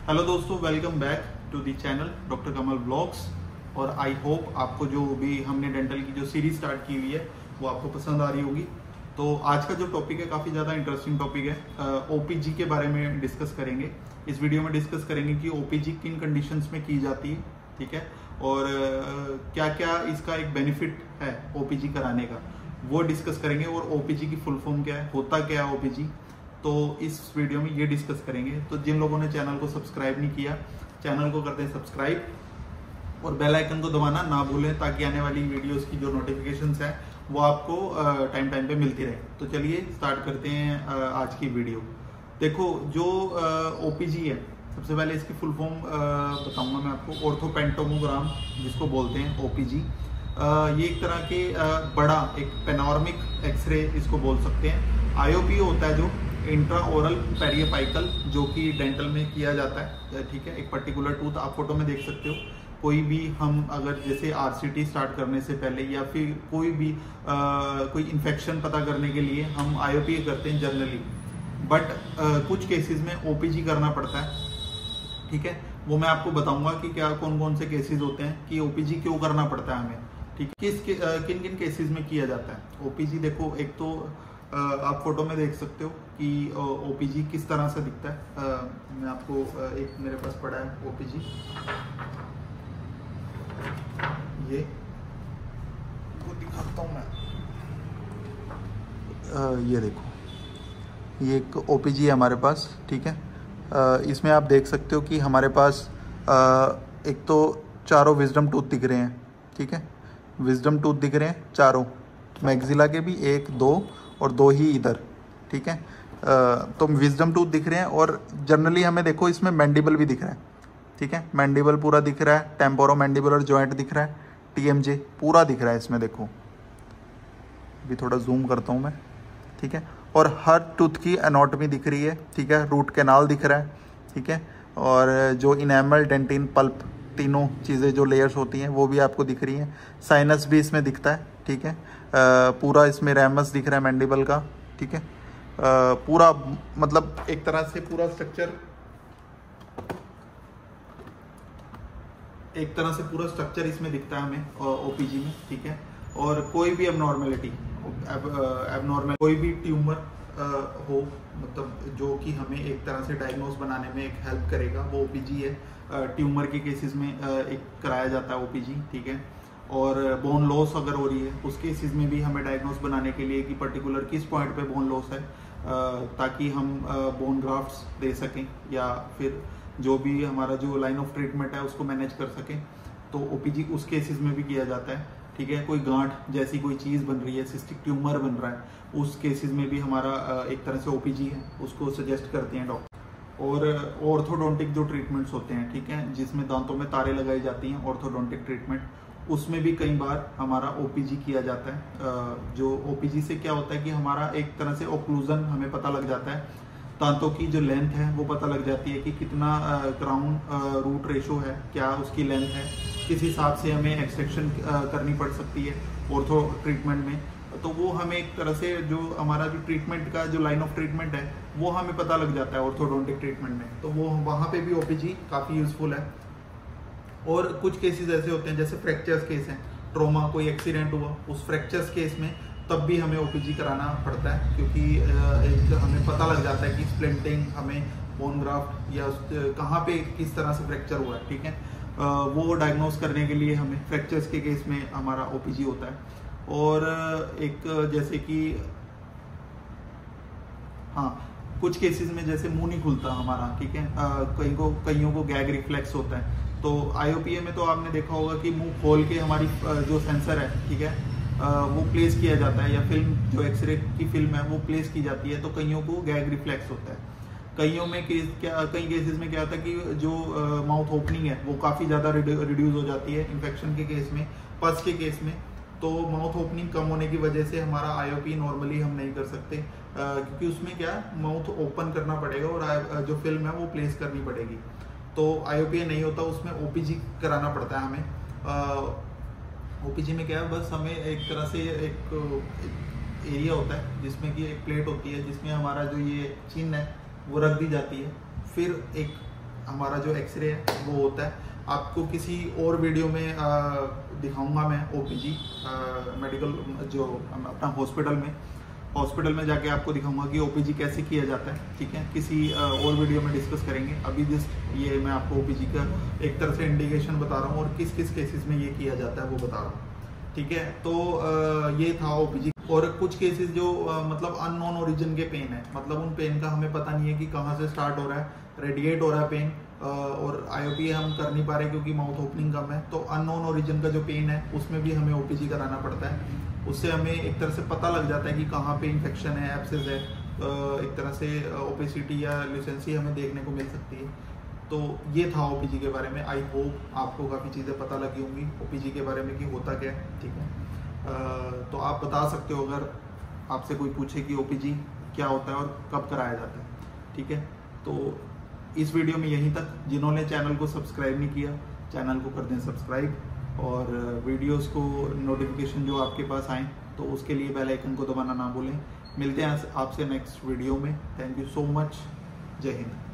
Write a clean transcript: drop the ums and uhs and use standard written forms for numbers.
Hello दोस्तों, welcome back to the channel doctor Kamal vlogs. और I hope आपको जो भी हमने डेंटल की जो सीरीज स्टार्ट की हुई है वो आपको पसंद आ रही होगी। तो आज का जो टॉपिक है काफ़ी ज़्यादा इंटरेस्टिंग टॉपिक है। ओपीजी के बारे में डिस्कस करेंगे। इस वीडियो में डिस्कस करेंगे कि ओपीजी किन कंडीशंस में की जाती है, ठीक है, और क्या क्या इसका एक बेनिफिट है ओपीजी कराने का, वो डिस्कस करेंगे। और ओपीजी की फुल फॉर्म क्या है, होता क्या है ओपीजी, तो इस वीडियो में ये डिस्कस करेंगे। तो जिन लोगों ने चैनल को सब्सक्राइब नहीं किया, चैनल को करते हैं सब्सक्राइब और बेल आइकन को दबाना ना भूलें, ताकि आने वाली वीडियोस की जो नोटिफिकेशंस हैं वो आपको टाइम टाइम पे मिलती रहे। तो चलिए स्टार्ट करते हैं आज की वीडियो। देखो, जो ओपीजी है, सबसे पहले इसकी फुल फॉर्म बताऊंगा मैं आपको। ऑर्थोपेंटोमोग्राम जिसको बोलते हैं ओपीजी। ये एक तरह के बड़ा एक पेनोरामिक एक्सरे इसको बोल सकते हैं। आईओपी होता है जो इंट्रा ओरल पेरियोपाइकल, जो कि डेंटल में किया जाता है, ठीक है। एक पर्टिकुलर टूथ आप फोटो में देख सकते हो। कोई भी हम अगर जैसे आरसीटी स्टार्ट करने से पहले या फिर कोई भी कोई इन्फेक्शन पता करने के लिए हम आईओपी करते हैं जनरली, बट कुछ केसेस में ओपीजी करना पड़ता है, ठीक है। वो मैं आपको बताऊंगा कि क्या कौन कौन से केसेस होते हैं कि ओपीजी क्यों करना पड़ता है हमें, ठीक है, किन किन केसेस में किया जाता है ओपीजी। देखो, एक तो आप फोटो में देख सकते हो कि ओपीजी किस तरह से दिखता है। मैं आपको एक मेरे पास पड़ा है ओपीजी, ये वो दिखाता हूँ मैं। ये देखो, ये एक ओपीजी है हमारे पास, ठीक है। इसमें आप देख सकते हो कि हमारे पास एक तो चारों विजडम टूथ दिख रहे हैं, ठीक है। विजडम टूथ दिख रहे हैं चारों, मैक्सिला के भी 1 2 और 2 ही इधर, ठीक है। तो विजडम टूथ दिख रहे हैं। और जनरली हमें देखो इसमें मैंडिबल भी दिख रहा है, ठीक है। मैंडिबल पूरा दिख रहा है, टेम्पोरो मैंडिबुलर जॉइंट दिख रहा है, टीएमजे पूरा दिख रहा है इसमें। देखो, भी थोड़ा जूम करता हूँ मैं, ठीक है। और हर टूथ की एनाटॉमी दिख रही है, ठीक है। रूट कैनाल दिख रहा है, ठीक है। और जो इनेमल, डेंटिन, पल्प, तीनों चीज़ें जो लेयर्स होती हैं वो भी आपको दिख रही हैं। साइनस भी इसमें दिखता है, ठीक है। पूरा इसमें रैमस दिख रहा है मैंडिबल का, ठीक है। पूरा मतलब एक तरह से पूरा स्ट्रक्चर, एक तरह से पूरा स्ट्रक्चर इसमें दिखता है हमें ओपीजी में, ठीक है। और कोई भी एबनॉर्मेलिटी, एबनॉर्मल कोई भी ट्यूमर हो, मतलब जो कि हमें एक तरह से डायग्नोस बनाने में एक हेल्प करेगा, वो ओपीजी है। ट्यूमर के केसेस में एक कराया जाता है ओपीजी, ठीक है। और बोन लॉस अगर हो रही है उस केसेस में भी हमें डायग्नोस बनाने के लिए कि पर्टिकुलर किस पॉइंट पे बोन लॉस है, ताकि हम बोन ग्राफ्ट्स दे सकें या फिर जो भी हमारा जो लाइन ऑफ ट्रीटमेंट है उसको मैनेज कर सकें, तो ओपीजी उस केसेस में भी किया जाता है, ठीक है। कोई गांठ जैसी कोई चीज़ बन रही है, सिस्टिक ट्यूमर बन रहा है, उस केसेस में भी हमारा एक तरह से ओपीजी है, उसको सजेस्ट करते हैं डॉक्टर। और ऑर्थोडोंटिक जो ट्रीटमेंट्स होते हैं, ठीक है, जिसमें दांतों में तारे लगाई जाती हैं, ऑर्थोडोंटिक ट्रीटमेंट, उसमें भी कई बार हमारा ओपीजी किया जाता है। जो ओपीजी से क्या होता है कि हमारा एक तरह से ओक्लूजन हमें पता लग जाता है, दांतों की जो लेंथ है वो पता लग जाती है कि कितना क्राउन रूट रेशो है, क्या उसकी लेंथ है, किस हिसाब से हमें एक्सट्रैक्शन करनी पड़ सकती है ऑर्थो ट्रीटमेंट में। तो वो हमें एक तरह से जो हमारा जो ट्रीटमेंट का जो लाइन ऑफ ट्रीटमेंट है वो हमें पता लग जाता है ऑर्थोडोंटिक ट्रीटमेंट में, तो वो वहाँ पे भी ओपीजी काफ़ी यूजफुल है। और कुछ केसेस ऐसे होते हैं जैसे फ्रैक्चर्स केस हैं, ट्रोमा, कोई एक्सीडेंट हुआ, उस फ्रैक्चर्स केस में तब भी हमें ओपीजी कराना पड़ता है, क्योंकि एक हमें पता लग जाता है कि स्प्लिंटिंग, हमें बोन ग्राफ्ट या कहाँ पे किस तरह से फ्रैक्चर हुआ है, ठीक है। वो डायग्नोस करने के लिए हमें फ्रैक्चर्स के केस में हमारा ओपीजी होता है। और एक जैसे कि हाँ, कुछ केसेस में जैसे मुंह नहीं खुलता हमारा, ठीक है, कईयों को गैग रिफ्लेक्स होता है, तो आईओपीए में तो आपने देखा होगा कि मुंह खोल के हमारी जो सेंसर है, ठीक है, वो प्लेस किया जाता है, या फिल्म जो एक्सरे की फिल्म है वो प्लेस की जाती है, तो कईयों को गैग रिफ्लेक्स होता है। कईयों में कई केसेस में क्या होता है कि जो माउथ ओपनिंग है वो काफ़ी ज़्यादा रिड्यूस हो जाती है इन्फेक्शन के केस में, पस के केस में। तो माउथ ओपनिंग कम होने की वजह से हमारा आईओपी नॉर्मली हम नहीं कर सकते, क्योंकि उसमें क्या माउथ ओपन करना पड़ेगा और जो फिल्म है वो प्लेस करनी पड़ेगी। तो आईओपी नहीं होता, उसमें ओपीजी कराना पड़ता है हमें। ओपीजी में क्या है, बस हमें एक तरह से एक एरिया होता है जिसमें कि एक प्लेट होती है जिसमें हमारा जो ये चिन्ह है वो रख दी जाती है, फिर एक हमारा जो एक्सरे है वो होता है। आपको किसी और वीडियो में दिखाऊंगा मैं ओपीजी मेडिकल जो अपना हॉस्पिटल में जाके आपको दिखाऊंगा कि ओपीजी कैसे किया जाता है, ठीक है। किसी और वीडियो में डिस्कस करेंगे। अभी जस्ट ये मैं आपको ओपीजी का एक तरह से इंडिकेशन बता रहा हूँ और किस किस केसेस में ये किया जाता है वो बता रहा हूँ, ठीक है। तो ये था ओपीजी। और कुछ केसेस जो मतलब अननोन ओरिजिन के पेन है, मतलब उन पेन का हमें पता नहीं है कि कहाँ से स्टार्ट हो रहा है, रेडिएट हो रहा है पेन, और आईओपी हम कर नहीं पा रहे क्योंकि माउथ ओपनिंग कम है। तो अननोन ओरिजिन का जो पेन है उसमें भी हमें ओपीजी कराना पड़ता है। उससे हमें एक तरह से पता लग जाता है कि कहाँ पे इन्फेक्शन है, एब्सेस है, एक तरह से ओपेसिटी या ल्यूसेंसी हमें देखने को मिल सकती है। तो ये था ओपीजी के बारे में। आई होप आपको काफ़ी चीज़ें पता लगी होंगी ओपीजी के बारे में कि होता क्या है, ठीक है। तो आप बता सकते हो अगर आपसे कोई पूछे कि ओपीजी क्या होता है और कब कराया जाता है, ठीक है। तो इस वीडियो में यहीं तक। जिन्होंने चैनल को सब्सक्राइब नहीं किया, चैनल को कर दें सब्सक्राइब, और वीडियोस को नोटिफिकेशन जो आपके पास आए तो उसके लिए बेल आइकन को दबाना ना भूलें। मिलते हैं आपसे नेक्स्ट वीडियो में। Thank you so much. जय हिंद।